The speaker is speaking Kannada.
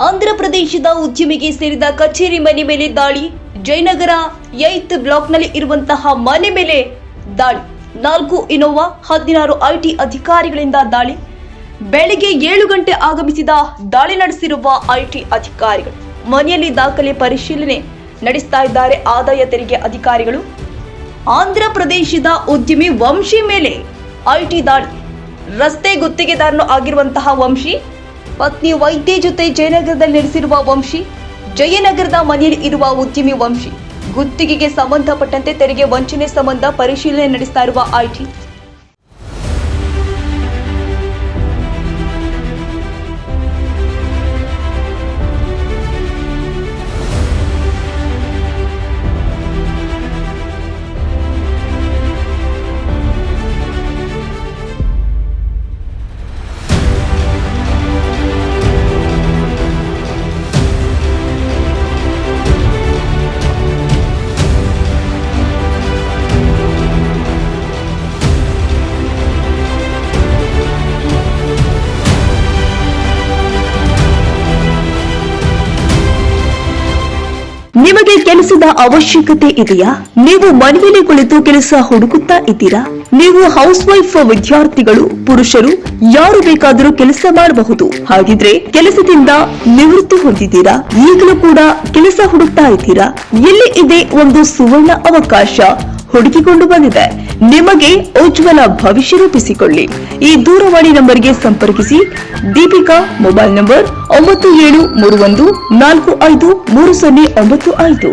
ಆಂಧ್ರಪ್ರದೇಶದ ಉದ್ಯಮಿಗೆ ಸೇರಿದ ಕಚೇರಿ ಮನೆ ಮೇಲೆ ದಾಳಿ. ಜಯನಗರ 8th ಬ್ಲಾಕ್ನಲ್ಲಿ ಇರುವಂತಹ ಮನೆ ಮೇಲೆ ದಾಳಿ. 4 ಇನೋವಾ 16 ಐಟಿ ಅಧಿಕಾರಿಗಳಿಂದ ದಾಳಿ. ಬೆಳಿಗ್ಗೆ 7 ಗಂಟೆ ಆಗಮಿಸಿದ ದಾಳಿ ನಡೆಸಿರುವ ಐಟಿ ಅಧಿಕಾರಿಗಳು ಮನೆಯಲ್ಲಿ ದಾಖಲೆ ಪರಿಶೀಲನೆ ನಡೆಸ್ತಾ ಇದ್ದಾರೆ ಆದಾಯ ತೆರಿಗೆ ಅಧಿಕಾರಿಗಳು. ಆಂಧ್ರಪ್ರದೇಶದ ಉದ್ಯಮಿ ವಂಶಿ ಮೇಲೆ ಐಟಿ ದಾಳಿ. ರಸ್ತೆ ಗುತ್ತಿಗೆದಾರನು ಆಗಿರುವಂತಹ ವಂಶಿ ಪತ್ನಿ ವೈದ್ಯ ಜೊತೆ ಜಯನಗರದಲ್ಲಿ ನೆಲೆಸಿರುವ ವಂಶಿ, ಜಯನಗರದ ಮನೆಯಲ್ಲಿ ಇರುವ ಉದ್ಯಮಿ ವಂಶಿ ಗುತ್ತಿಗೆಗೆ ಸಂಬಂಧಪಟ್ಟಂತೆ ತೆರಿಗೆ ವಂಚನೆ ಸಂಬಂಧ ಪರಿಶೀಲನೆ ನಡೆಸ್ತಾ ಇರುವ ಐಟಿ. ನಿಮಗೆ ಕೆಲಸದ ಅವಶ್ಯಕತೆ ಇದೆಯಾ? ನೀವು ಮನೆಯಲ್ಲಿ ಕುಳಿತು ಕೆಲಸ ಹುಡುಕುತ್ತಾ ಇದ್ದೀರಾ? ನೀವು ಹೌಸ್ ವೈಫ್, ವಿದ್ಯಾರ್ಥಿಗಳು, ಪುರುಷರು ಯಾರು ಬೇಕಾದರೂ ಕೆಲಸ ಮಾಡಬಹುದು. ಹಾಗಿದ್ರೆ ಕೆಲಸದಿಂದ ನಿವೃತ್ತಿ ಹೊಂದಿದ್ದೀರಾ? ಈಗಲೂ ಕೂಡ ಕೆಲಸ ಹುಡುಕ್ತಾ ಇದ್ದೀರಾ? ಇಲ್ಲಿ ಇದೆ ಒಂದು ಸುವರ್ಣ ಅವಕಾಶ ಹುಡುಕಿಕೊಂಡು ಬಂದಿದೆ. ನಿಮಗೆ ಉಜ್ವಲ ಭವಿಷ್ಯ ರೂಪಿಸಿಕೊಳ್ಳಿ. ಈ ದೂರವಾಣಿ ನಂಬರ್ಗೆ ಸಂಪರ್ಕಿಸಿ. Deepika mobile number 9731453095.